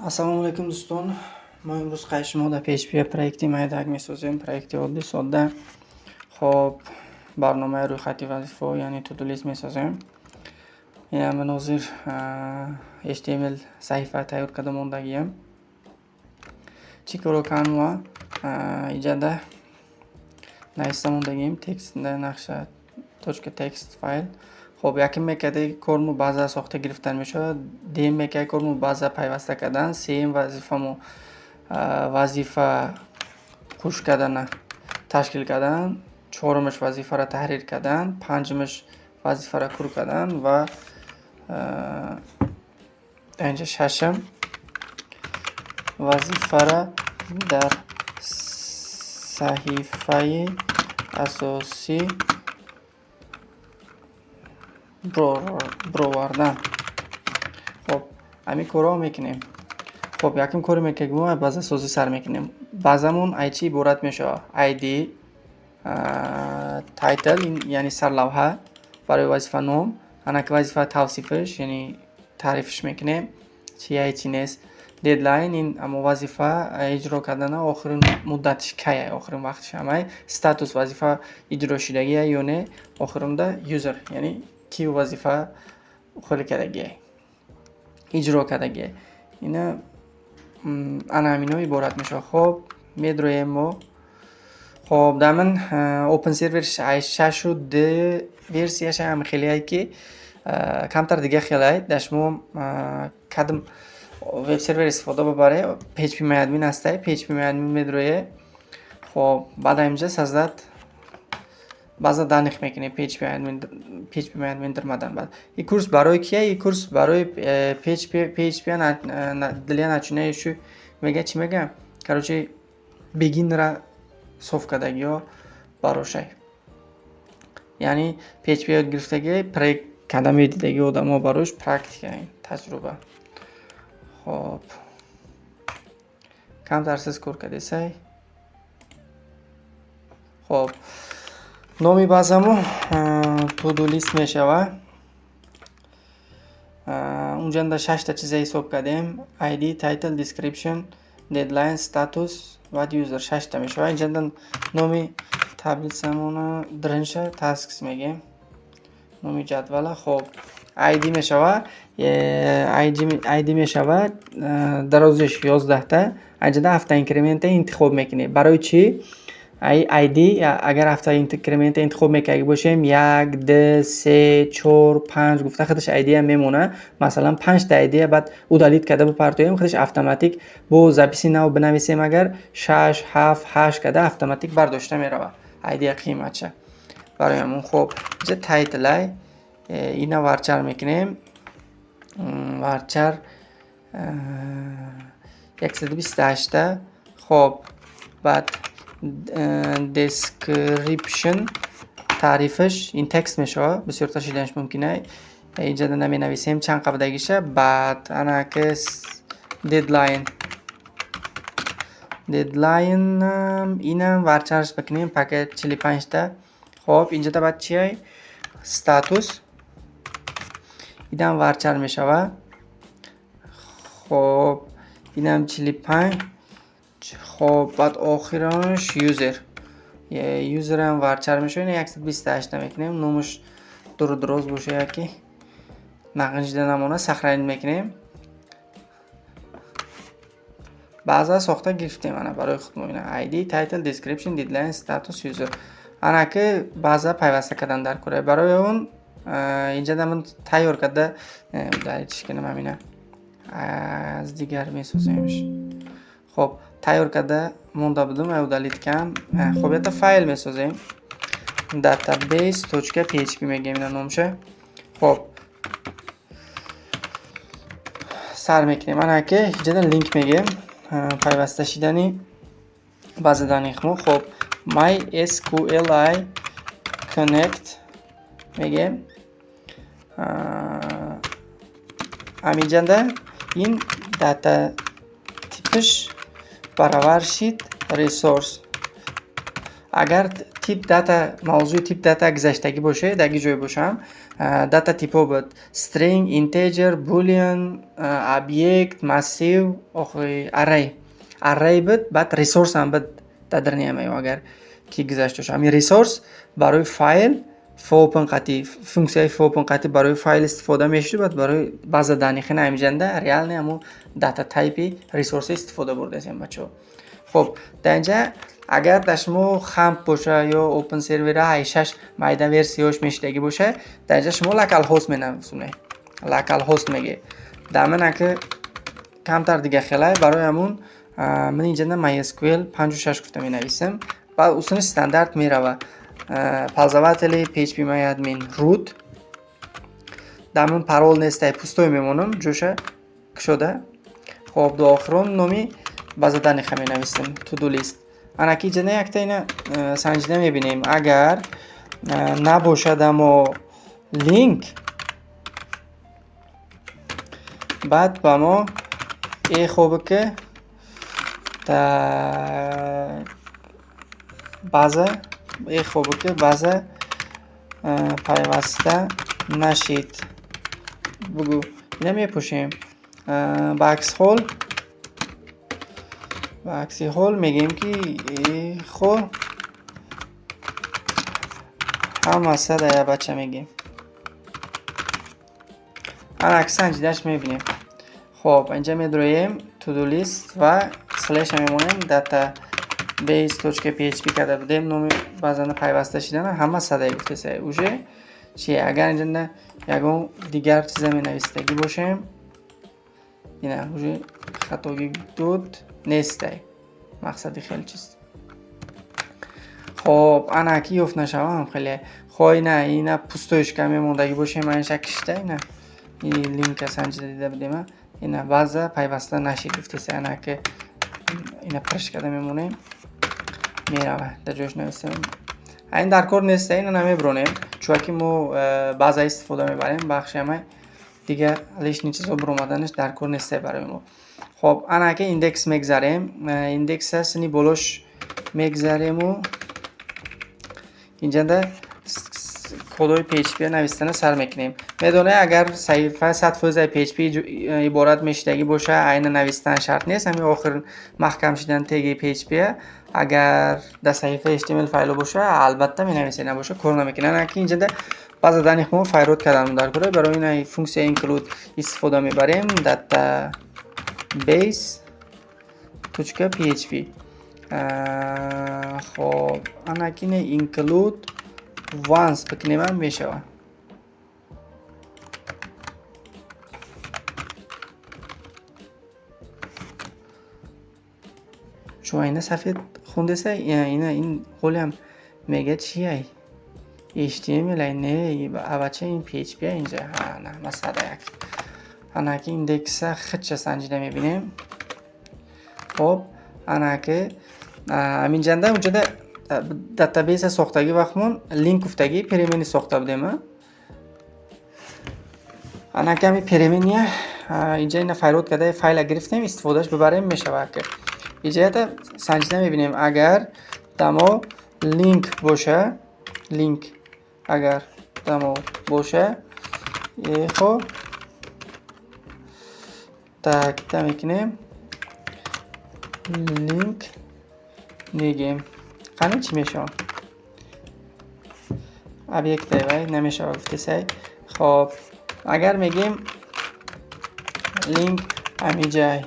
Assalomu alaykum do'ston. Men imroz qayshimoda PHP proyekti maydag mesozim. Proyekti oddiy sodda. Xo'p, barnoma ro'yxati vazifa, ya'ni to-do list mesozim. Yana men hozir HTML sahifa tayyor qilmoqdagim. Chikoro Canva ijada naystamondagim tekstda naqsha .text fayl. خب یکی میکرده کارمو بعضا ساخته گرفتن میشه دیم میکرده کارمو بعضا پیوسته کردن سیم وظیفه‌مو وظیفه خوش کردن تشکیل کردن چهارمش وظیفه را تحریر کردن پنجمش وظیفه را کرو کردن و اینجا ششم وظیفه را در صحیفه اساسی برآوردن. خب همین کارا میکنیم. خب یکم کاری میکنیم ما بازه سازی سر میکنیم. بازمون ایچی عبارت میشه ID تایتل یعنی سرلوحه برای وظیفه نام انا که وظیفه توصیفش یعنی تعریفش میکنیم چی نیست ددلاین این اما وظیفه اجرا کردن آخرین مدتش کیه آخرین وقتش همه استاتوس وظیفه اجرا شدگی یا نه آخرین ده یوزر یعنی کی وظیفه خیلی کردگی اجرا کردگی اینا انا همینا عبارت میشه. خب میدرویم ما خب دامن اوپن سرور 6 و ده ورسیش هم خیلی هایی که کمتر دیگه خیلی هایی داشتم کدم وب سرور استفاده ببره PHP MyAdmin هسته PHP MyAdmin میدرویه. خب بعد اینجا سازد بعضا دانش میکنه PHP MyAdmin درمدن بعد این کورس برای کیه؟ این کورس برای PHP دلیه نچونه شو میگه چی میگه؟ کروچه بگین را صوف کردگی یا باروشه یعنی PHP یاد گرفتگی پریک کدمی دیدگی آدم ها باروش پرکتیک این تجربه. خب کم ترسیز کار کردی سای. خب نامی بازمو تو دو لیست میشه و اونجا در 6 تا چیزه حساب کردیم ID, title, description, deadline, status و user 6 تا میشه و اینجا در نامی تبلیتسمون درنشه تاسکس میگیم نامی جدوله. خب ID میشه و ID میشه و درازش 11 تا اینجا در هفته اینکریمنت انتخاب میکنی برای چی؟ ID اگر هفته اینکریمنت انتخاب میکنی باشیم 1 2 3 4 5 گفته خودش ID هم میمونه مثلا 5 تا ID بعد او دلیت کرده بپرتویم خودش اتوماتیک با زپیسی نو بنویسیم اگر 6 7 8 کرده اتوماتیک برداشته میره ID قیمتشه برایم. خب اینجا تایتل اینا ورچر میکنیم ورچر 128. خب بعد description تعریفش این تکست میشه بسیار تا شیدنش ممکنه اینجا نمی نویسیم چند قبضگیشه. بعد انا که deadline اینم ورچرش بکنیم پاکت 45 تا. خب اینجا تا بعد چیه status اینم ورچر میشه و خب اینم 45. خب بعد آخرانش یوزر هم ورچر میشه اینه 128 میکنیم نومش دروز باشه یکی نقنج نمونه سخرین میکنیم بعضا ساخته گرفتیم انا برای خود مبینه ID, title, description, deadline, status, user انا که بعضا پیوسته کردن در کره برای اون اینجا من تیار کرده دلیتش کنم همینه از دیگر میسوزیمش. خب تیار کرده مونده بدم او دلیت کم. خب یه تا فایل میسازیم database.php میگیم اینا نامشه. خب سر میکنیم من که اینجا لینک میگیم پیوسته شدنی بعضی دانیخمو. خب MySQLi connect میگیم همینجا ده این داتا تیپش برابر شید ریسورس اگر تیپ داتا موضوع تیپ داتا گذشتگی باشه در جای باشم داتا تیپا بود string integer boolean object massive array بود بعد ریسورس هم بود در نیامه اگر کی گذشته باشه همین ریسورس برای فایل فوپن قطعی فونکسیای فوپن قطعی برای فایل استفاده میشه بعد برای باز دانش نمیجنده ریال نه همون داتا تایپی ریسورس استفاده برده است بچه‌ها. خب در اینجا اگر دشمو خمپ باشه یا اوپن سرور 8 مایده ورسیوش میشدگی باشه در اینجا شما لکال هاست مینویسونه لکال هاست میگه دامن که کمتر دیگه خیلی برای همون من اینجا مای اس کیو ال 56 گفتم مینویسم بعد اصلا استاندارد میره پازاواتلی پی اچ پی مای ادمین روت دامن پارول نیست پستوی میمونم جوشه شده. خب دو آخرون نومی باز دانی خمی نویسیم تو دو لیست انا کی جنه یک تا اینا سنجیده میبینیم اگر نباشد اما لینک بعد با ما ای خوبه که بازه ای خوبه که بازه پیوسته نشید بگو اینا میپوشیم باکس هول میگیم که خو هم صد یا بچه میگیم عکس سنجیدهش میبینیم. خب اینجا میدرویم تو دو لیست و سلش میمونیم داتا بیس توچکه پی اچ پی کرده بودیم نومی بازنده پیوسته شدن همه صدای گفته سه اوشه چیه اگر اینجا نه یکم دیگر چیز می نویستگی باشیم اینه اوشه خطاگی دود نیسته مقصدی خیلی چیست. خب انا اکی افت نشوام خیلی خواه نه اینه پستوش کمی موندگی باشه من شکشته اینه این لینک سنجیده دیده بودیم اینه بعضا پیوسته نشید گفته سه انا که اینه پرش کرده میمونه میروه در جوش نویسیم این در کار نیسته اینو نمیبرونیم چون که ما بعضا استفاده میبریم بخشی همه دیگه لیش نیچه زو برومدنش در کار نیسته برای ما. خب انا که ایندکس میگذاریم ایندکس هست نی بلوش میگذاریم و اینجا ده کدوی پی اچ پی نوشتن سر میکنیم میدونه اگر صفحه 100% پی اچ پی عبارت میشدگی باشه عین نوشتن شرط نیست همین آخر محکم شدن تگ پی اچ پی اگر در صفحه HTML فایل باشه البته می نویسه نباشه کار نمیکنه نه که اینجا ده باز دانی خو فایرود کردن در کره برای این فونکسیون اینکلود استفاده میبریم داتا بیس توچکه پی اچ پی خب انا کینه اینکلود وانس بکنیم هم میشه چون اینه سفید خونده سه این قولی هم میگه چیه HTML نه بچه این PHP اینجا نه مثلا یک انا که ایندکس خدشه سنجیده میبینیم. خب انا که همین جنده اونجا ده داتابیس ساختگی وقتمون لینک افتگی پریمینی ساخته بودیم انا که همین پریمینیه اینجا این فایرود کرده فایل گرفتیم استفادهش ببریم میشه که اینجا ده سنجیده میبینیم اگر دمو لینک باشه لینک اگر دمو باشه خب تک میکنیم لینک میگیم خانه چی میشه ابیکت وای نمیشه گفته سی. خب اگر میگیم لینک همین جای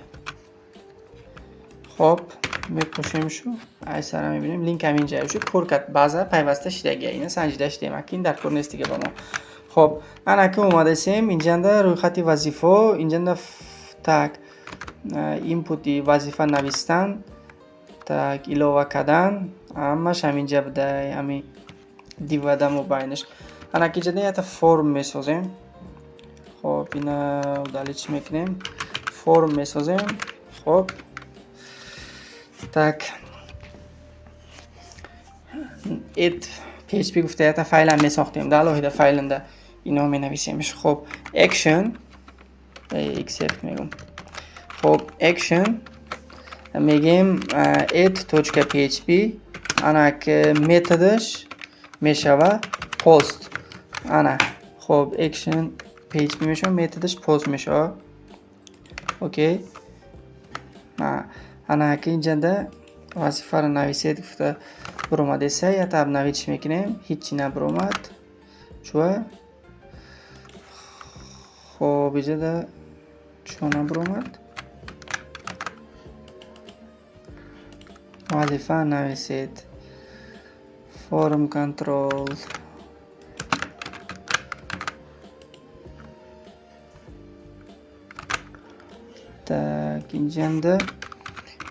خب میپوشیم شو ای سر میبینیم لینک همین جای شو پر کرد بعضا پیوسته شدگی اینه سنجیده شده مکین در کور نیست دیگه با ما. خب انا که اومده سیم اینجا ده روی خطی وظیفه اینجا ده تک اینپوتی وظیفه نوشتن تک ایلاوه کردن همش همینجا بده همین دیوده مبینش انا که جده یه تا فرم میسازیم. خب اینا دالی چی میکنیم فرم میسازیم. خب تک ایت پی اچ پی گفته یه تا فایل هم میساختیم در لحظه فایل انده اینا می نویسیمش. خب اکشن اکسپت میگم. خب اکشن میگیم ایت توچکه پی اچ پی anaki metodish mesha va post. Ana. Xo'p, action PHP mesha, metodish post mesha. Okey. Anaki injanda vazifani naviset gufta buroma desa, ya tab navitish mekinem, hitchina buromat. Chua. Xo'p, ijada chuna buromat. Vazifa naviset. Forum control. Tak, injanda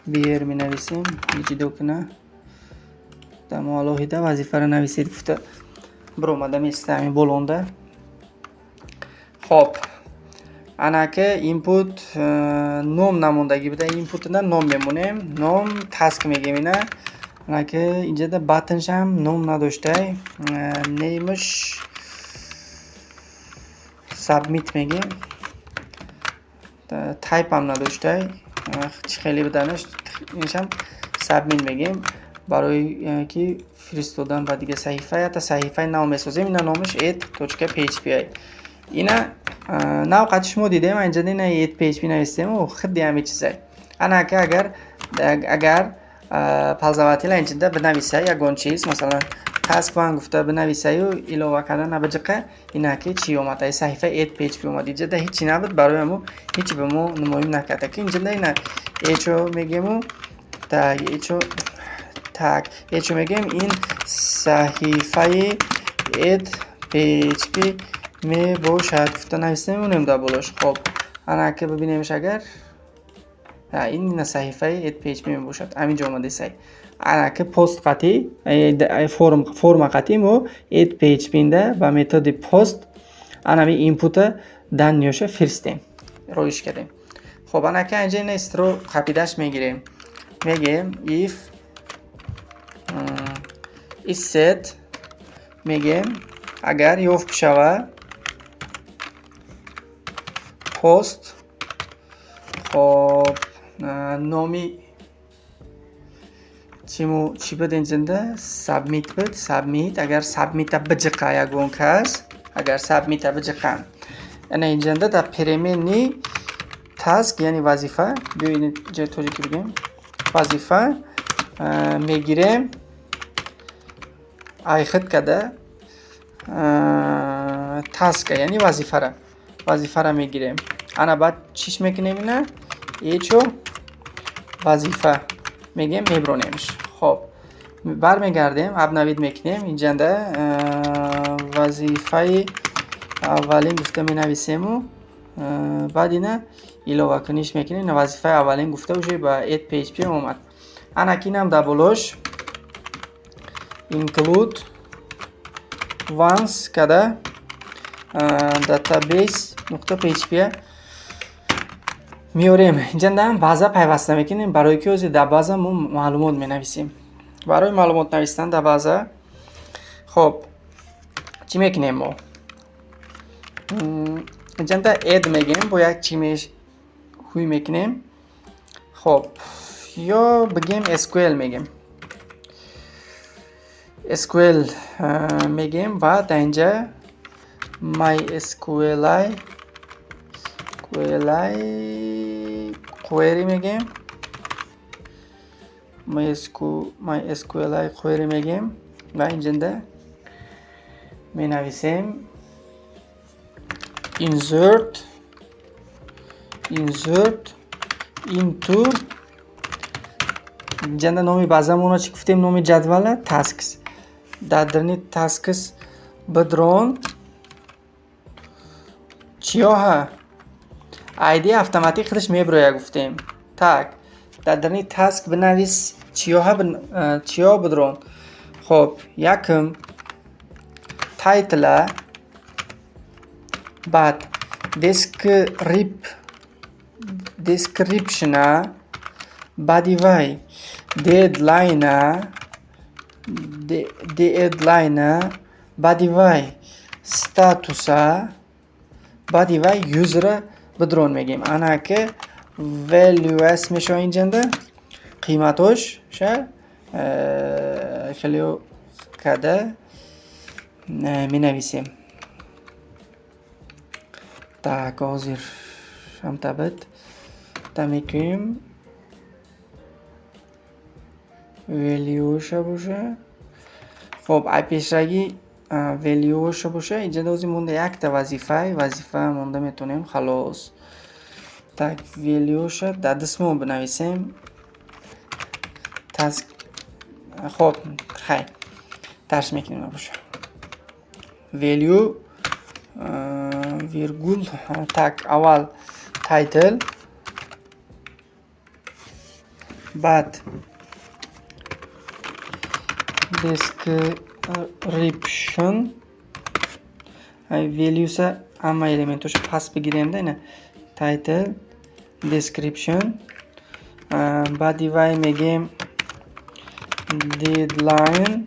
bir navisim, ichidokina. Tam alohida vazifani naviset gufta buromada mestami bo'londa. Xo'p. Anaki input nom namundagi bitta inputidan nom memunem, nom task megemina. Anaki injada button sham nom nadoshday. Neymiş submit megem. Type ham nadoshday. Chixeli bidanish nisham submit megem. Baroy ki Fristodan badiga sahifa ya ta sahifa nom esozem, ina nomish add.php. Ina nav qatish modi deyman, injada ina add.php navistem u xuddi ham chizay. Anaki agar palzavatilar injada binavisa yagon chiz, masalan task one gufta binavisayu ilova qilgan abijiqa inaki chiyomatay sahifa add.php omadi. Injada hech nabit baroyam hech bimu nimoyim nakataki injada ina echo megemu echo megem in sahifai add.php me boshad gufta navistem unemda bo'lish. Xo'p, anaki bibinemish agar این صحیفه add.php می باشد. همین جا اومده سعی. که پست قطعی فرم قطعی مو add.php ده با متد پست می اینپوت دن نیوشه فرستیم رویش کردیم. خب که اینجا این استرو خپیدش میگیریم. میگیم if is set میگیم اگر یوف بشوه پست خب نامی چی بود اینجنده سابمیت بود. سابمیت اگر سابمیت بجقه یکون کس اگر سابمیت بجقه انا اینجنده در پریمینی تاسک یعنی وظیفه بیاین جای توجه که بگیم وظیفه میگیریم ایخد کده تاسک یعنی وظیفه را میگیریم. انا بعد چیش میکنیم اینا ایچو وظیفه میگیم میبرونیمش. خب برمیگردیم ابنوید میکنیم اینجنده وظیفه اولین گفته می نویسیم و بعد اینا ایلوه کنیش میکنیم. وظیفه اولین گفته وجه با add.php اومد. انا کینم دابلوش include once کده database.php میاریم. اینجا هم بازه پیوسته میکنیم برای که از در بازه ما معلومات می نویسیم. برای معلومات نوشتن در بازه خب چی میکنیم ما اینجا در add میگیم با یک چی خوی میکنیم. خب یا بگیم SQL میگیم SQL میگیم و در اینجا MySQLi query میگیم MySQLi query میگیم و اینجا می نویسیم insert into اینجا نامی بازمون چی گفتیم نامی جدول tasks درنی tasks بدرون چیا ها ایدی اتوماتیک خودش میبره گفتیم تک درنی تاسک بنویس چیا بدرون. خب یکم تایتل بعد description body وای deadline body وای status body وای user بدرون میگیم. انا که value اسمش اینجنده قیمتش خیلیو کده می نویسیم. Так, hozir shamtabit میکنیم ولیوش باشه. خب ای پیشرگی ولیوش باشه. اینجا دوزی مونده یک تا وظیفه مونده میتونیم خلاص. так ولیوش در دسمو بنویسیم. خب خیلی ترس میکنیم باشه. ولیو ویرگول. так اول تایتل، بعد description. values همه elementوش پس بگیریم ده. اینه title description. بعدی وای میگیم deadline.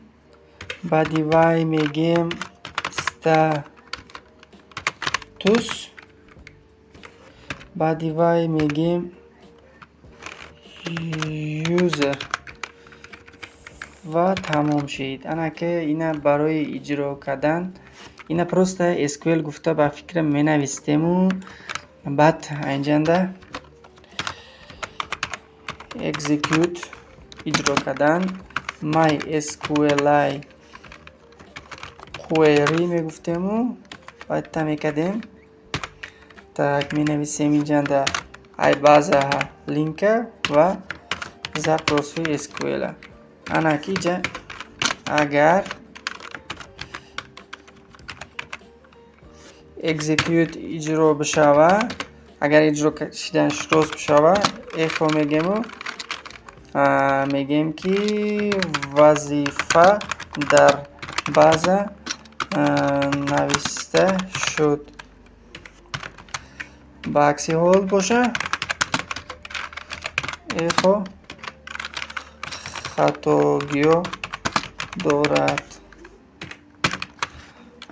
بعدی وای میگیم status. بعدی وای میگیم user و تمام شید. انا که اینا برای اجرا کردن اینا پروست اسکویل گفته با فکر می نویستیم و بعد اینجا execute اجرا کردن MySQL query می گفتیم و بعد تا می کردیم. tak می نویسیم اینجا ای بازه لینک و zaprosu SQL. انا که جا اگر execute اجرا بشوه، اگر اجرا شدنش درست بشوه اخو میگیم که وظیفه در بازه نوشته شد. با عکسی هول باشه اخو خطاگیو دارد.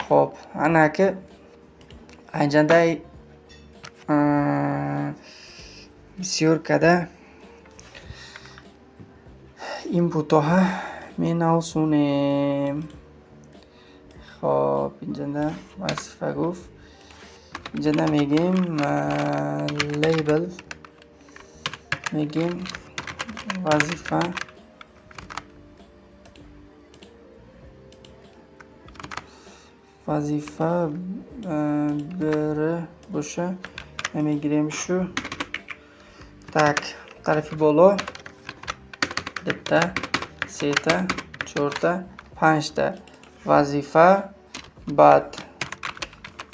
خب انا که اینجا دای بسیار کده اینپوت ها می نوسونیم. خب اینجا وظیفه گفت. اینجا میگیم لیبل، میگیم وظیفه بره باشه میگیریم شو. tak طرفی بالا دتا سیتا چورتا پنجتا وظیفه، بعد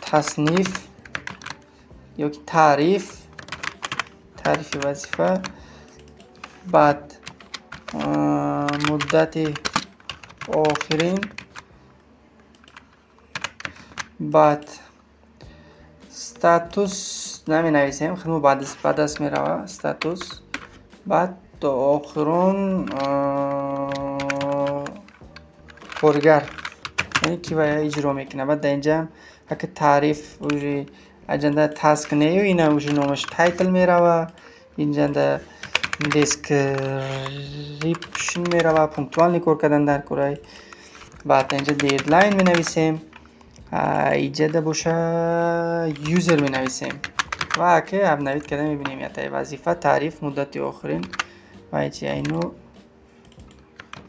تصنیف یا تعریف وظیفه، بعد مدت آخرین، بعد استاتوس نمی نویسیم خیلی بعد از می روه استاتوس، بعد تا آخرون کارگر یعنی کی باید اجرا میکنه. بعد اینجا اگه تعریف وجی اجنده تاسک نیو اینا وجی نومش تایتل می روه. اینجا دیسکریپشن می روه پونکتوال نیکور کردن در کورای. بعد اینجا دیدلاین می نویسیم. اینجا باشه یوزر می نویسیم و اگه اب نوید کده می بینیم یا تای وظیفه تعریف مدت آخرین و ایچی اینو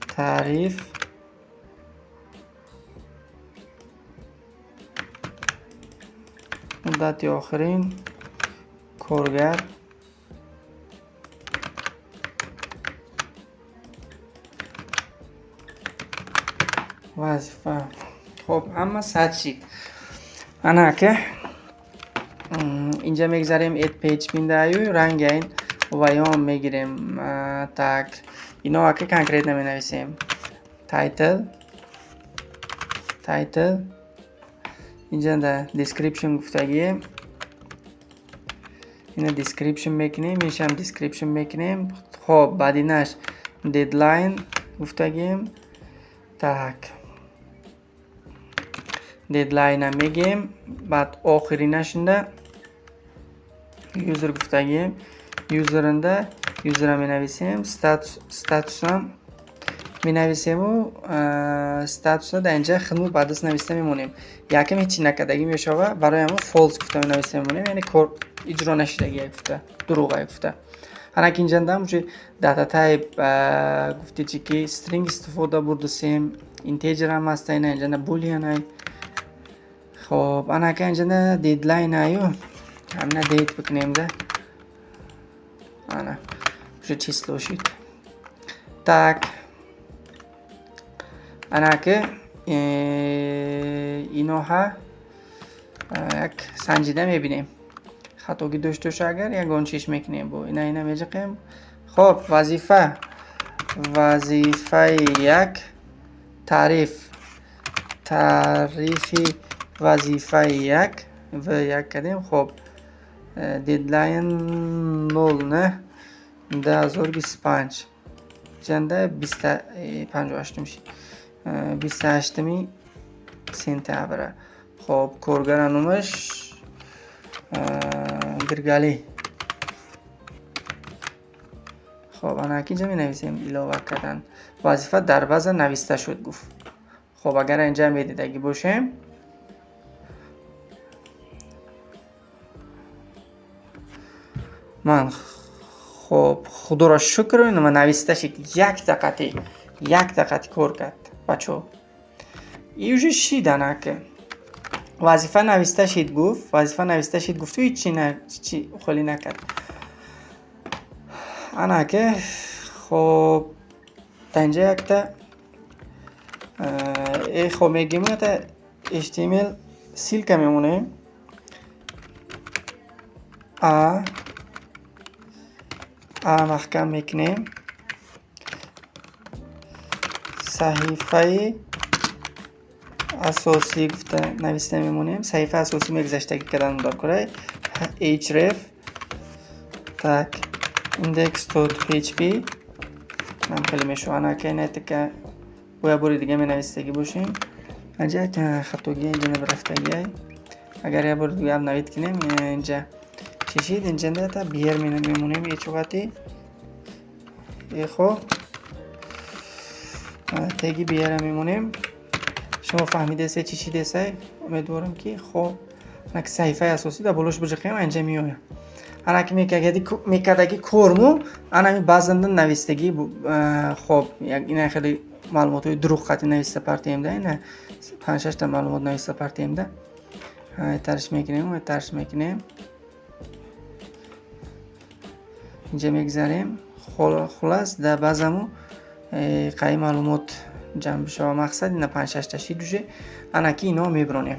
تعریف مدت آخرین کارگر وظیفه. خب اما سچی انا که اینجا میگذاریم اد پیج بینده ایو رنگ این ویام میگیریم. tak اینا که کانکریت نمی نویسیم. تایتل اینجا در دیسکریپشن گفتگیم اینا دیسکریپشن میکنیم میشم دیسکریپشن میکنیم. خب بعدی نش دیدلاین گفتگیم. tak دیدلاین هم میگیم. بعد آخری نشنده یوزر گفتگیم. یوزر هم می نویسیم. ستاتوس هم می‌نویسیم و استاتوس در اینجا خدمت بعدش نوشته میمونیم. یکم هیچی نکردگی میشوه برای همون فالس گفته نوشته میمونیم، یعنی کور اجرا نشدگی گفته، دروغ گفته. هنک اینجا دم چه داتا تایپ گفته چی که استرینگ استفاده بردیم، اینتیجر هم هست اینا، اینجا بولیان های. خب انا که اینجا دیدلاین هایو همین دیت بکنیم ده انا چه چیز لوشید tak انا که اینو ها یک سنجیده میبینیم خطاگی داشته باشه اگر یک گونچیش میکنیم با اینا میجقیم. خب وظیفه یک تعریفی وظیفه یک و یک کردیم. خب دیدلاین 0 نه 2025 جنده 58 میشه 28 سپتامبر. خب کارگرانومش گرگالی. خب انا اینجا می نویسیم علاوه کردن وظیفه در وضع نوشته شد گفت. خب اگر اینجا میدید اگه باشیم من خب خدا را شکر اینو من نوشته شد یک دقیقه کار کرد بچه ایوژی شیدن که وظیفه نوشته شد گفت و هیچی خالی نکرد انا که خب تا اینجا یک تا خب میگیم تا HTML سیل که میمونه محکم میکنیم صحیفه اساسی گفته نوشته میمونیم صحیفه اساسی میگذشتگی کردن در کره href tak index.php من خیلی میشوانه که اینه که باید بوری دیگه می نویستگی باشیم اینجا که خطوگی اینجا نبرفتگی اگر یه بور دیگه هم نوید کنیم اینجا چشید اینجا تا بیر میمونیم یه چوقتی خب تگی بیر میمونیم. شما فهمیده سه چی دیسه امیدوارم که خب نک صحیفه اساسی دا بلوش بجخیم اینجا میوه انا که میکردگی کورمو انا می بازندن نویستگی خب این خیلی معلومات های دروغ خطی نویسته پارتیم ده اینه 5-6 تا معلومات نویسته پارتیم ده ترش میکنیم اینجا میگذاریم. خلاص در بازمو قای معلومات جمع بشه و مقصد اینا 5-6 تا شیدوشه انا که اینو میبرونیم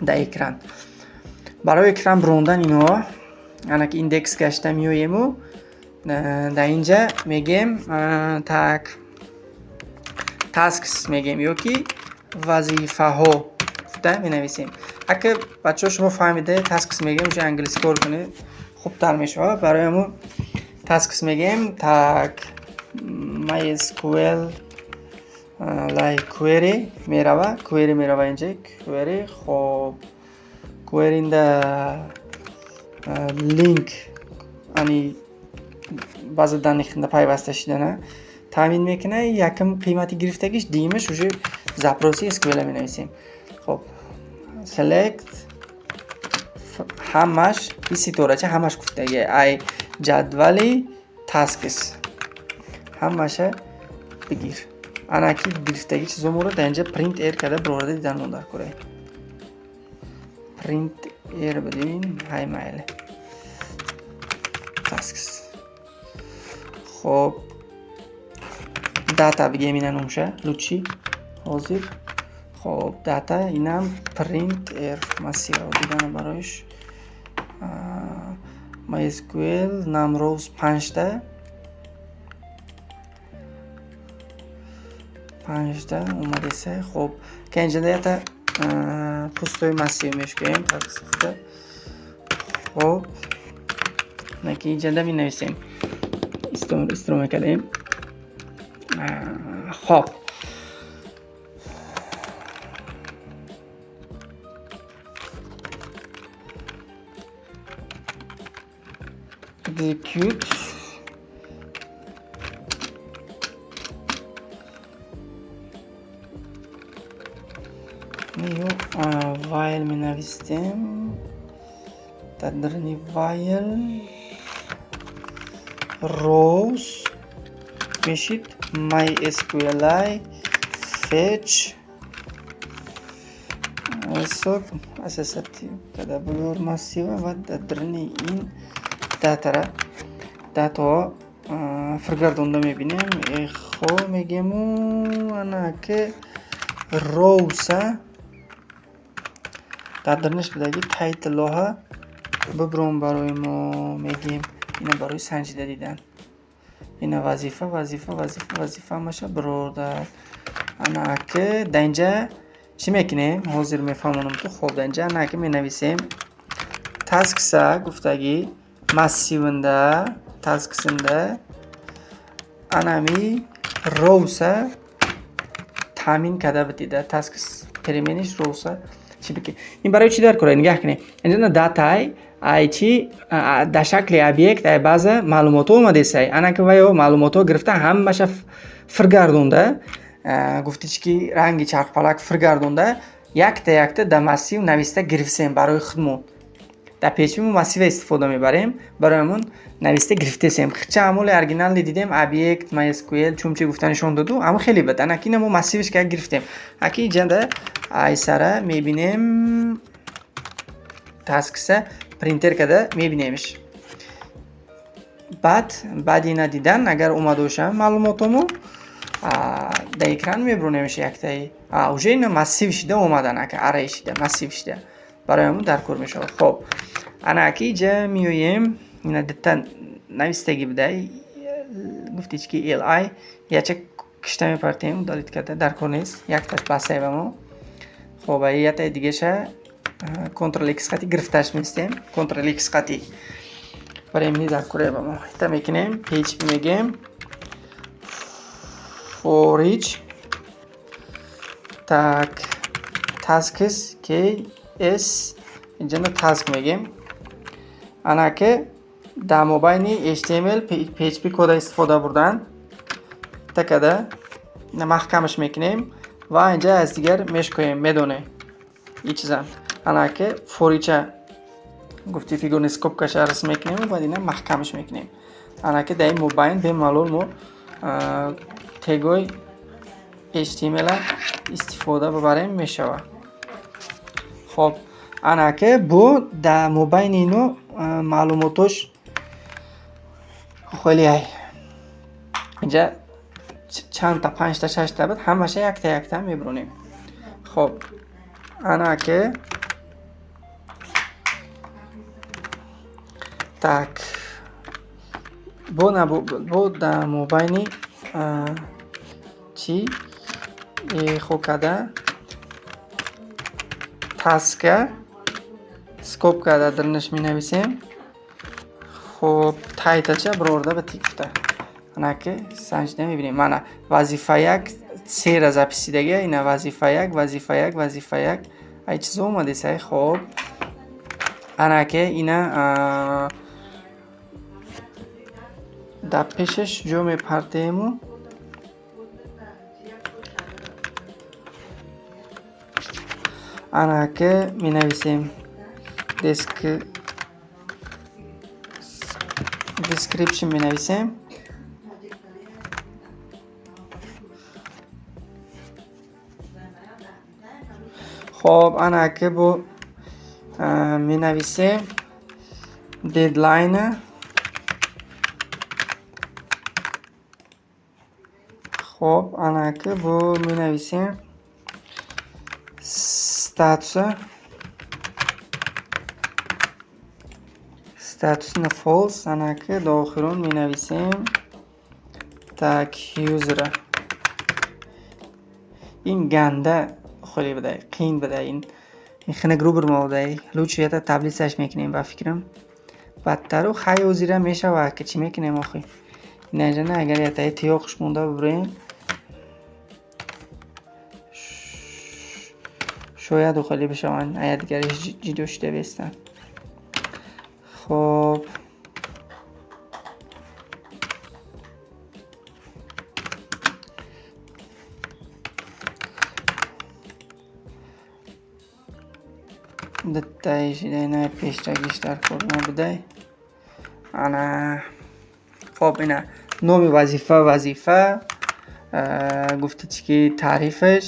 در اکران. برای اکران بروندن اینو انا که ایندکس گشته میویمو در اینجا میگیم تاسکس میگیم یا که وظیفه ها ده می نویسیم. اگه بچه شما فهمیده تاسکس میگیم میشه انگلیسی کار کنید خوب تر میشه. برای همون تاسکس میگیم MySQL like query میروه اینجا query. خب query in the link یعنی بعض دانشنده پیوسته شدنه تامین میکنه یکم قیمتی گرفتگیش دیمش وجه زپروسی اسکویل می نویسیم. خب select همش بیسی طوره چه همش گفته یه ای جدولی تاسکس همشه بگیر انا که گرفتگی چیزو مورد اینجا پرینت ایر کرده برورده دیدن مندر کنه پرینت ایر بدین های مایل تاسکس. خب داتا بگیم اینه نمشه لوچی حاضر. خب داتا اینم پرینت ایر مسیر رو دیدن برایش MySQL نمروز 5 تا اومده سه. خب که اینجا دیتا پوستوی مسیر میشکیم تاکسفته. خب نکی اینجا می نویسیم استرومه کردیم. خب execute yo'q, while mi navisdim. Tadrini while rows eshit MySQLi fetch hisob associative tadabur massiva va tadrini in dato فرگردونده میبینیم اخو میگیم انا که روسا تدرنش بدهی تایتل ها ببرون برای ما میگیم اینا برای سنجیده دیدن اینا وظیفه ماشه برادر انا که دنجا چی میکنیم حاضر میفهمونم تو خوب دنجا انا که می نویسیم تاسکسا گفتگی مسیونده تاسکسنده انامی روسا تامین کرده بتیده تاسکس پریمینش روسا چی بکی این برای چی در کره نگاه کنید اینجا داتای ای چی در شکل ابیکت ای باز معلومات اومده سی انا که ویو معلومات گرفته هم باشه فرگردونده گفتی چی رنگی چرخ پلاک فرگردونده یک تا در مسیو نویسته گرفتیم برای خودمون در PHP مسیو استفاده میبریم برایمون نویسته گرفته سیم چه عمل اورجینال دیدیم ابیکت MySQL چون چی گفتنشون دادو اما خیلی بد انا که ما مسیوش که گرفتیم اکی جنده ای سره میبینیم تاسکس پرینتر کده میبینیمش بعد اینا دیدن اگر اومده باشه معلوماتمو در اکران میبرونیمش یک تایی اوجه اینا مسیو شده اومدن اکه اره شده مسیو شده برایمون در کور میشه خب انا اکی جا میویم اینا دتا نویستگی بده گفتی که ال یا چه کشته میپرتیم دارید کرده در کور نیست یک تاش بسه بمو خب یا تا دیگه شه کنترل ایکس خطی گرفتش میستیم کنترل ایکس خطی برای می در کوره بمو تا میکنیم PHP میگیم for each tak tasks که اس اینجا تاسک میگیم انا که در مبین HTML PHP کد استفاده بردن تکده محکمش میکنیم و اینجا از دیگر میشکویم میدونه این چیزا انا که فوریچه گفتی فیگور اسکوپ کش رسم میکنیم و بعد اینا محکمش میکنیم انا که در این مبین به معلوم مو تگوی HTML استفاده ببریم میشوه خب انا که بو در مبین اینو معلوماتش خیلی های اینجا چند تا 5 تا 6 تا بود همشه یک تا میبرونیم خب انا که tak بو در مبین چی خو کده تاسک سکوپ کرده درنش می نویسیم خب تایتل چه برورده به تیکفته انا که سنجده می بینیم من وظیفه یک سیر از اپیسیدگه اینه وظیفه یک ای چیز اومده سای خب انا که اینه در پیشش جو می پرتیمو انا که می نویسیم description می نویسیم خب انا که با می نویسیم deadline خب انا که با می نویسیم status نه false انا که داخلون می نویسیم تک یوزر این گنده خیلی بده قین بده این خنه گروبر ما بده لوچیت تبلیغش میکنیم با فکرم بدتر و خیلی وزیره میشه و که چی میکنیم آخی نه اگر یه تایی تیاقش مونده ببرین شاید خیلی بشه من اید دیگرش جیدوشته بیستن خب bitta eshikda peshtagichlar ko'rinib biday. Ana خب اینا نوع وظیفه گفتیچ که تعریفش،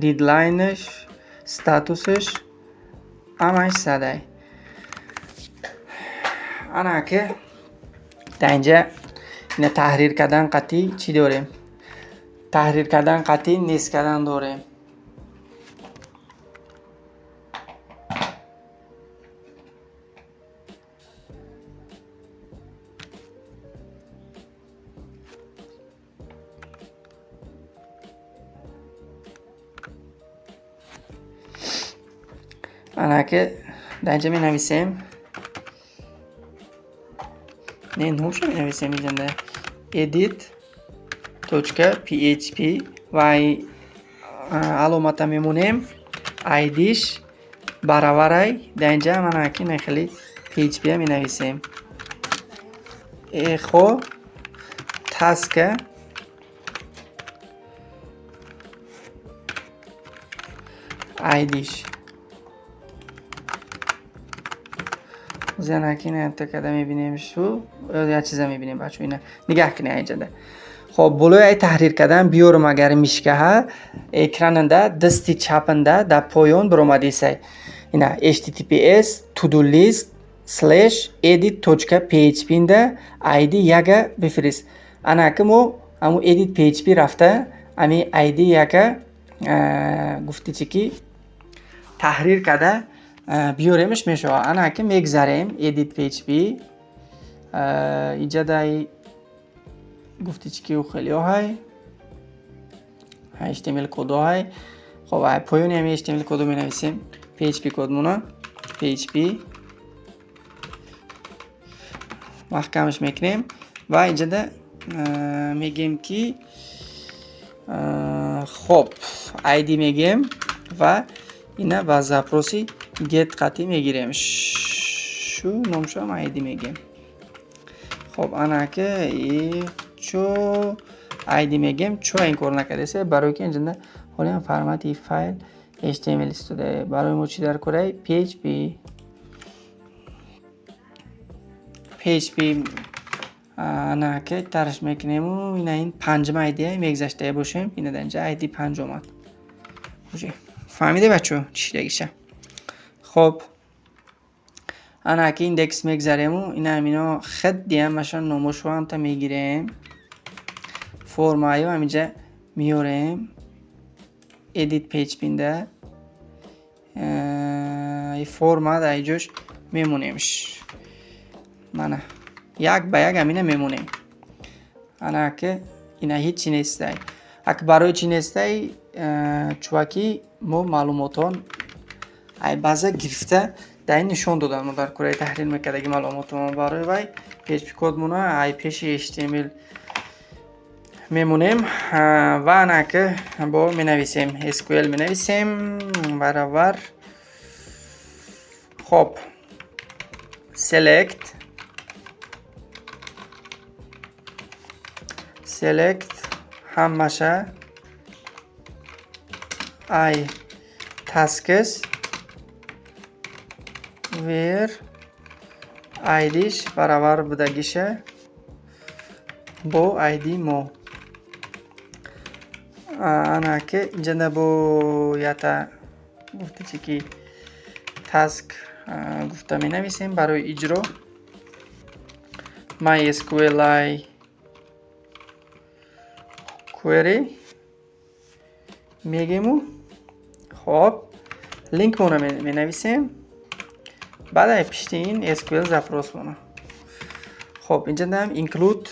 دیدلاینش، استاتوسش همش ساده. انا که در اینجا اینا تحریر کردن قطعی چی داریم؟ تحریر کردن قطعی نیست کردن داریم. انا که در اینجا می نویسیم نه نوشو می نویسیم اینجا edit.php و علامت میمونیم ایدیش برابرای در اینجا من اکی نخلی php می نویسیم اخو تاسک ایدیش زنکی نه تا کده میبینیم شو یا چیزا میبینیم بچه اینا نگاه کنه اینجا ده. خب بلوی تحریر کردن بیورم اگر میشکه ها اکراننده دستی چپنده در پایان برومدی سای اینا https todolist/edit.php ده id یگه بفرست انا که مو همو edit php رفته امی id یگه گفتی چی که تحریر کرده بیاریمش میشه. انا که میگذاریم edit php اینجا دای گفتی چی که خیلی های html کد های. خب پایونی همی html کد می نویسیم php کد مونه php محکمش میکنیم و اینجا ده میگیم که خب id میگیم و اینا با زاپروسی گت قطعی میگیریم شو نمشو هم id میگیم. خب انا که ای چو id میگیم چو این کار نکرده سه برای که اینجا حالی هم فرمتی فایل html استوده برای ما چی در کره php انا که ترش میکنیم و اینا این پنجم ایدی میگذاشته باشیم اینا در اینجا ایدی پنج اومد. فهمیده بچه چی دیگه؟ خب انا که ایندکس میگذاریم و اینا همینا خط دیم مثلا نموشو هم تا میگیریم فرمایو همینجا میاریم edit page بینده ای فرمات ایجوش میمونیمش منه یک به یک همینه میمونیم. انا که اینا هیچی نیسته اگه برای چی نیسته چواکی مو معلوماتان ای بازه گرفته در این نشون دادم ما در کره تحلیل میکردگی معلوماتان برای وای php کد مونه ای پیش html میمونیم و انا که با می نویسیم sql می نویسیم برابر خب select همشه ای tasks where ایدیش برابر بودگیشه با ایدی مو انا که اینجا با یاتا گفته چی که تاسک گفته می نویسیم برای اجرا mysqli query میگیم. خب لینک مونه می نویسیم بعد پشت این SQL زاپروس مونه. خب اینجا دارم include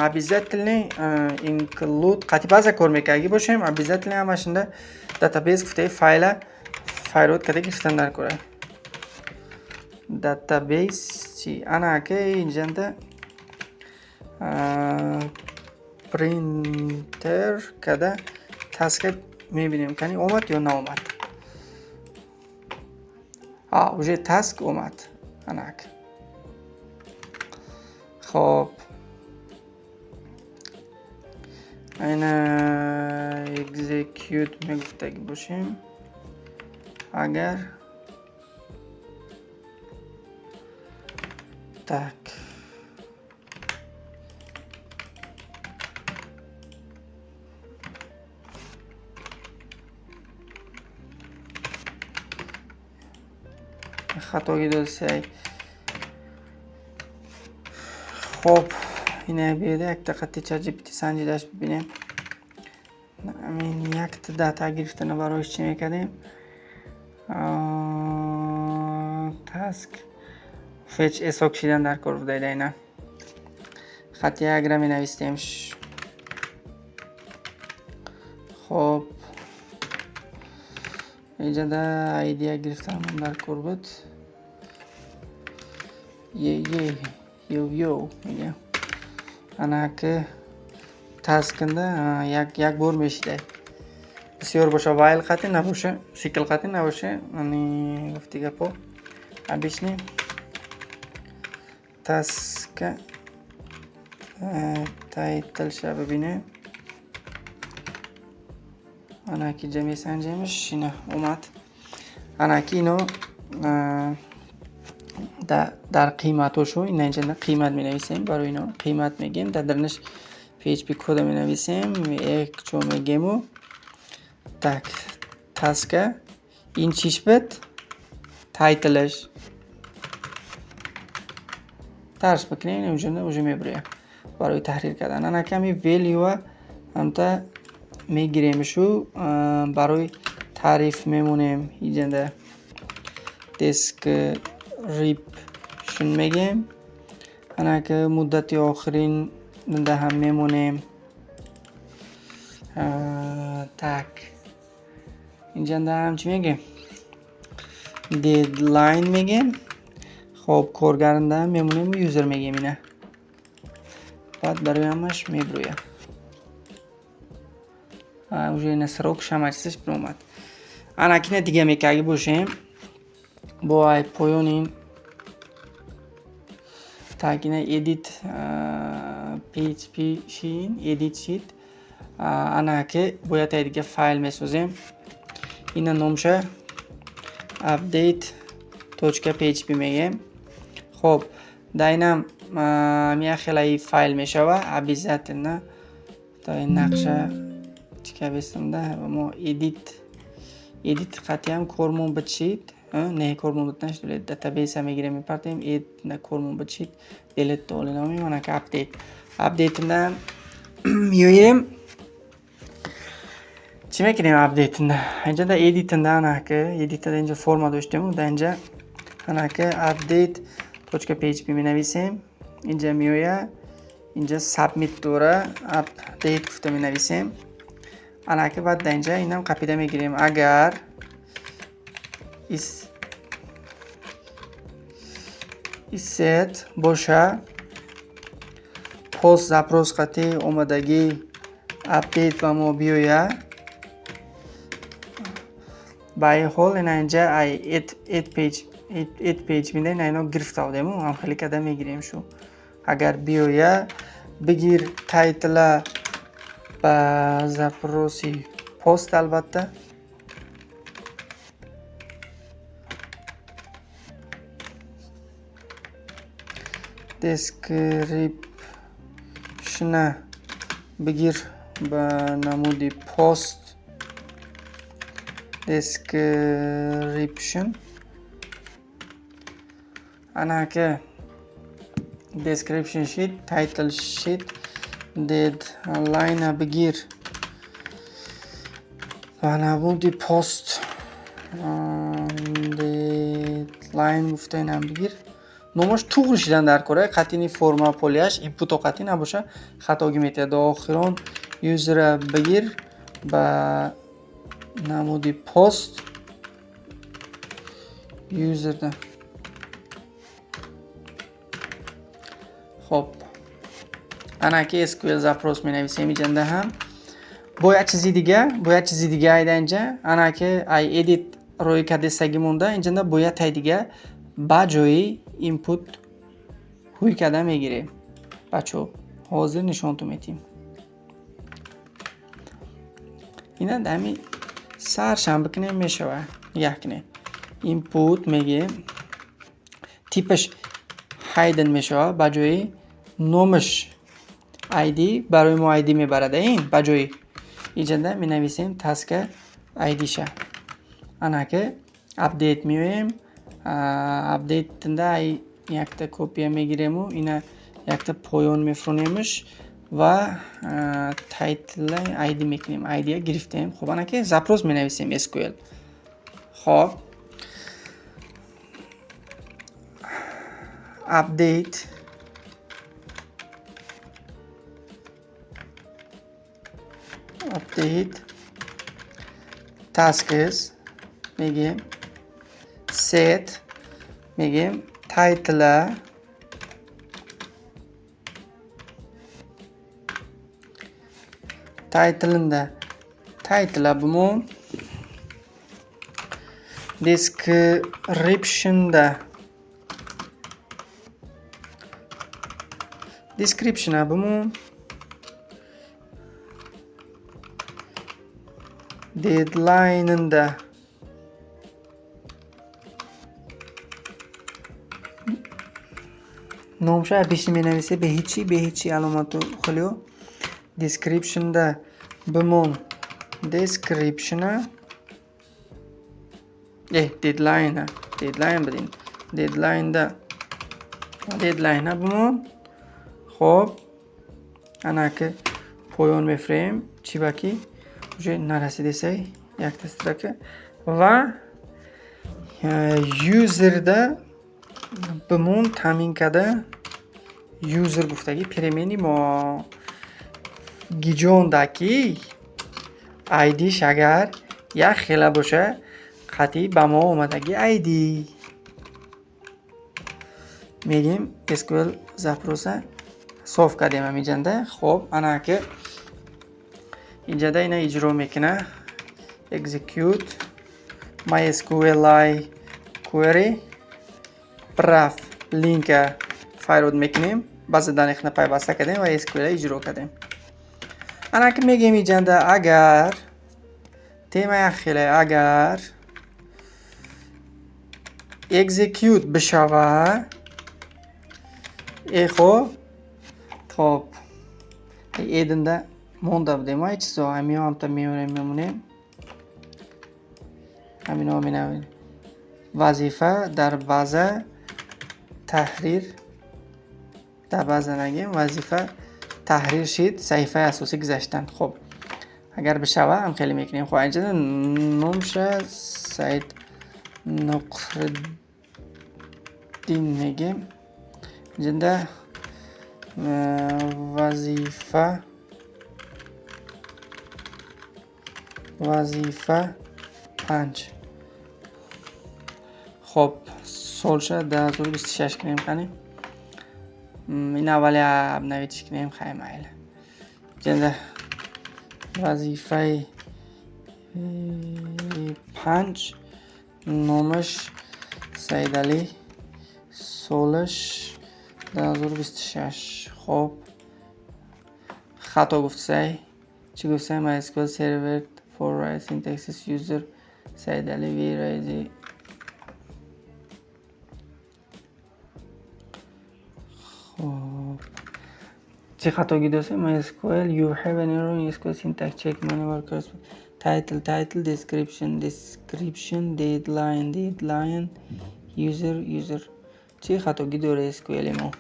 обязательно include قطعی بازه کار میکنگی باشیم обязательно همشنده database گفته فایل فایروت کده گفتن در کره database چی انا که اینجا ده پرینتر کده تاسک میبینیم کنی اومد یا نه اومد уже تاسک اومد انا که خب اینا اگزیکیوت میگفتگی باشیم اگر Так. Xatoga do'lsak. Xo'p, yine bu yerda ikkita qat'iy ChatGPT sanjirash bibine. Men yakta data griftini baribir ishchimek edim. Task fetch esokchidan darkor budaydi aynan. Xat diagram navistemiz. Xo'p. Ijada idea griftlarni darkor bud. Yo. Anaki taskında yak bo'lmaydi. Bisiyor bo'sha while qati nabusha, shikl qati nabusha, ani gufti gapo. Обычный taska title shababini anaki jami sanjamiz shina omat. Anaki ino dar qiymat o'shu, inanchanda qiymat menavisam, baro ino qiymat megem dadirnish PHP koda menavisam, ekcho megemu. Так, taska inchishbit titleish. Tars bikine уже мебрия. Барои таҳрир кардан. Ана ками value ва амта мегирем шу барои таъриф мемонем. Иҷанда description мегем. Ана ки муддати охирин да ҳам мемонем. Так. Иҷанда ҳам чӣ мегем? Deadline мегем. Xo'p, ko'rganda memnun user megem ina. Ba'd baribir hamash mebruya. Уже ina срок shamachsiz promat. Anakine diga mekagi bo'shim. Bu ay poyonin takina edit PHP shin edit sheet. Anaki bo'yataydigan fayl mesozim. Ina nomsha update.php megem. Xo'p, daynam miyaxilai fayl meshava обязательно той нақша чикабестимда мо edit qatiyam ko'rmon bitshit ne ko'rmon bitnash delete database megirem partim ed na ko'rmon bitshit delete olinami mana ka update'dan yo'yim chime kirem update'da anjada edit'da anaka edit'da inja forma do'shtim danja anaka update.php menavisem inja miyoya inja submit dora update gufta menavisem anaka ba'd danja inam qapida megirem agar set bo'sha post zapros qati omadagi update va mo biyoya by hol inja I add page bilan ayno grift oldim ham xilikada megirem shu agar biyoya bigir title va zaprosi post albatta description bigir ba namudi post description anaka description sheet title sheet deadline bigir ana budi post deadline guftaynam bigir номаш туғри шидан дар кора қатини форма полияш инпут оқати набоша хатоги метаҳад охирон юзера бигир ба намуди пост юзерда xo'p anaki SQL запрос менависем иҷанда ҳам бояд чизи дига айдanja anaki ay edit рои кадесаги монда иҷанда бояд тай дига ба ҷои input ҳуй када мегирем бачо ҳозир нишонту метим ина дами саршам бикунем мешава нигоҳ кунед input мегем типаш hidden میشه به جای نامش ID برای ما ID میبرده. این به جای اینجا می نویسیم تسک ID شه. انا که اپدیت میویم اپدیت تنده یک تا کپی میگیریم و اینا یک تا پایان میفرونیمش و تایتل ID میکنیم. ID گرفتیم. خب انا که زاپروس می نویسیم SQL. خب update tasks میگیم set میگیم title بمون description بمون deadline ده نامشه پیش می نویسه به هیچی علامتو خلیو description ده بمون description deadline بدین deadline بمون. خب انا که پایان میفریم چی باکی вже نرسیده سی یک تسترکه و یوزر ده بمون تامین کده یوزر گفتگی پریمینی ما گیجون داکی آیدیش اگر یک خیلی باشه خطی با ما اومدگی آیدی میگیم SQL زاپروسه صاف کردیم همیجنده. خب انا که اینجا ده اینا اجرا میکنه execute mysqli query برف لینک فایرود میکنیم باز دانخنه پیوسته کردیم و SQL اجرا کردیم. انا که میگیم اینجا ده اگر تیم خیلی اگر execute بشوه خب ایدن ده مونده بودیم های چیزا هم تا میمونیم همینو مینویم وظیفه در بازه تحریر در بازه نگیم وظیفه تحریر شید صحیفه اساسی گذاشتن. خب اگر بشوه هم خیلی میکنیم. خب اینجا نمشه سایت نقردین میگیم اینجا وظیفه 5. خب سولشه 1026 کنیم کنیم این اولی ابنویتش کنیم خیلی مایل جنده وظیفه 5 نامش سیدعلی سولش 1026. خب خطا گفته چی گفته MySQL server for right syntaxes user سیدعلی وی رایزی. خب چی خطا گفته MySQL you have an error in SQL syntax check many workers title description deadline user چی خطا گیدوره SQL ما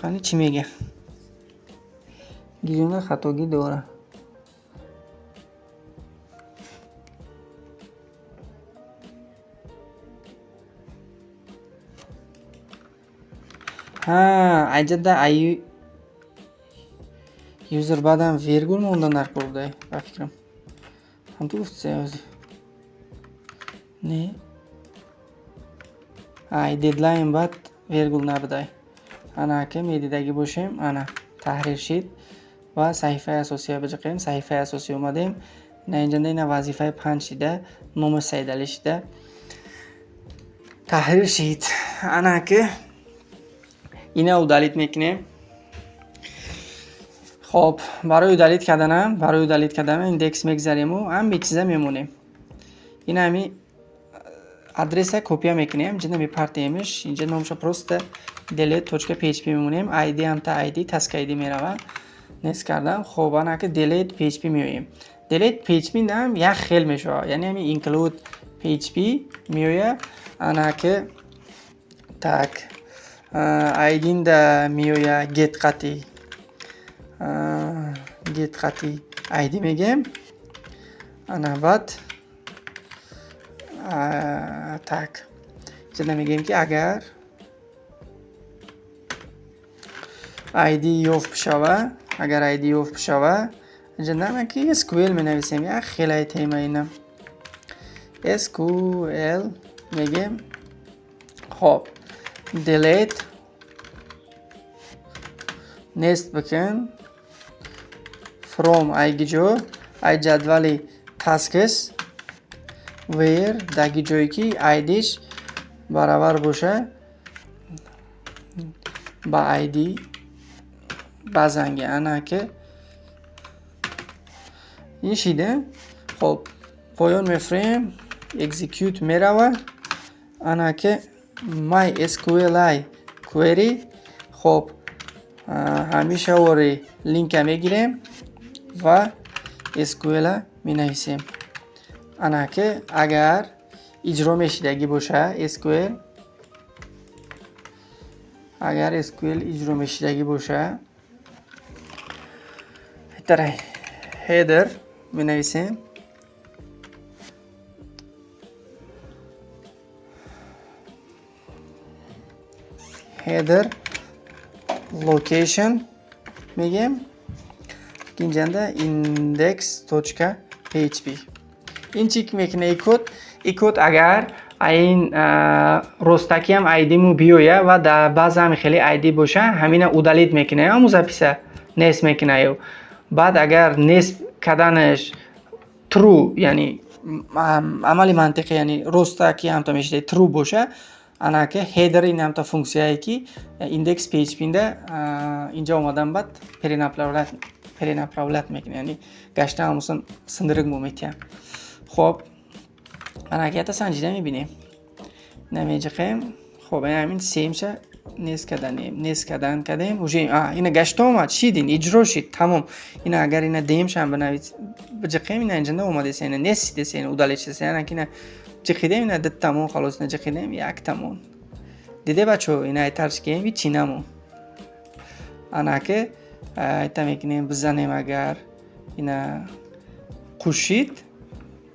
خانی چی میگه گیرونه خطا گیدوره اجده ای یوزر بعدم ویرگول مونده نرکرده با فکرم هم تو گفت سیازی نه دیدلاین بعد ویرگول نبدای انا که میدیدگی باشیم انا تحریر شید و صحیفه اساسی بجقیم صحیفه اساسی اومدیم نه اینجا نه وظیفه 5 شده نام سیدعلی شده تحریر شید. انا که اینه اودالیت میکنیم. خب برای اودالیت کردن ایندکس میگذاریم و هم به چیزا میمونیم. این همی адрес копия мекунем. Инҷа мепартиемш. Инҷа номша просто delete.php мемонем. id ҳам та id task id мерава. Нест кардам. Хоб анаки delete php меоем. Delete php нам як хел мешава. Яъне ҳами include php меоя. Анаки так id да меоя get қати id мегем. Ана баъд так инҷа мегем ки агар id ёфт бишава, инҷа наме ки SQL менависем. як хелаи тема ина SQL мегем. хоб delete next бикун from айгиҷо ай ҷадвали tasks where даги ҷое ки idш баробар боша ба id базанги анаки ин шида. хоб поён мефрем execute мерава. анаки mysqli query. хоб ҳамиша вори линка мегирем ва SQL менависем. анаки агар иҷро мешидаги боша SQL, агар SQL иҷро мешидаги боша тарай header менависем. header location мегем. инҷанда index.php. ин чӣ мекуна и код агар ин ростаки ҳам id му биёя ва дар баъза ҳами хеле id боша, ҳамина удалит мекуна ҳаму записа нест мекуна. баъд агар нест каданаш true, яъни амали мантиқи, яъни ростаки ҳамта мешида true боша, анаки header ин ҳамта функсияе ки index.php да инҷа омадан баъд перенаправлят мекуна, яъни гашта ҳамусон синдирик муметия. хоб анаки ята санҷида мебинем. намеҷиқем. хоб ҳамин семша нест кадем. уже ина гашта омад, шидин иҷро шид, тамом. ина агар ина демшам бинавис биҷиқем, ина инҷанда омадеса, ина нестидеса, ина удалечеса, анаки ина ҷиқидем, ина диттамон халос, ина ҷиқидем яктамон. диде бачо ина айтарчкем ви чинамо. анаки айта мекунем бизанем. агар ина қушид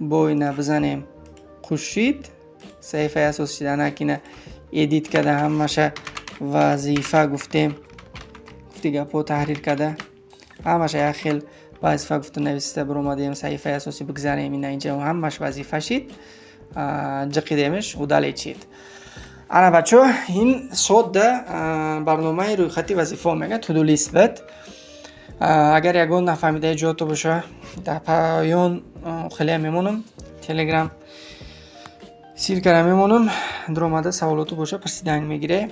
бо ина бизанем қушид саҳифаи асос шида. анаки ина эдит када ҳамаша вазифа гуфтем, гуфти гапо таҳрир када ҳамаша як хел вазифа гуфта нависида биромадем саҳифаи асосӣ бигзарем. ина инҷа ҳамаш вазифа шид, ҷиқидемш удалечид. ана бачо ин содда барномаи рӯйхати вазифа мега to-do list бад. агар ягон нафаҳмидаи ҷоато боша дар поён хеле мемонам, телеграм сиркара мемонам. дуромада саволоту боша пурсидан мегире.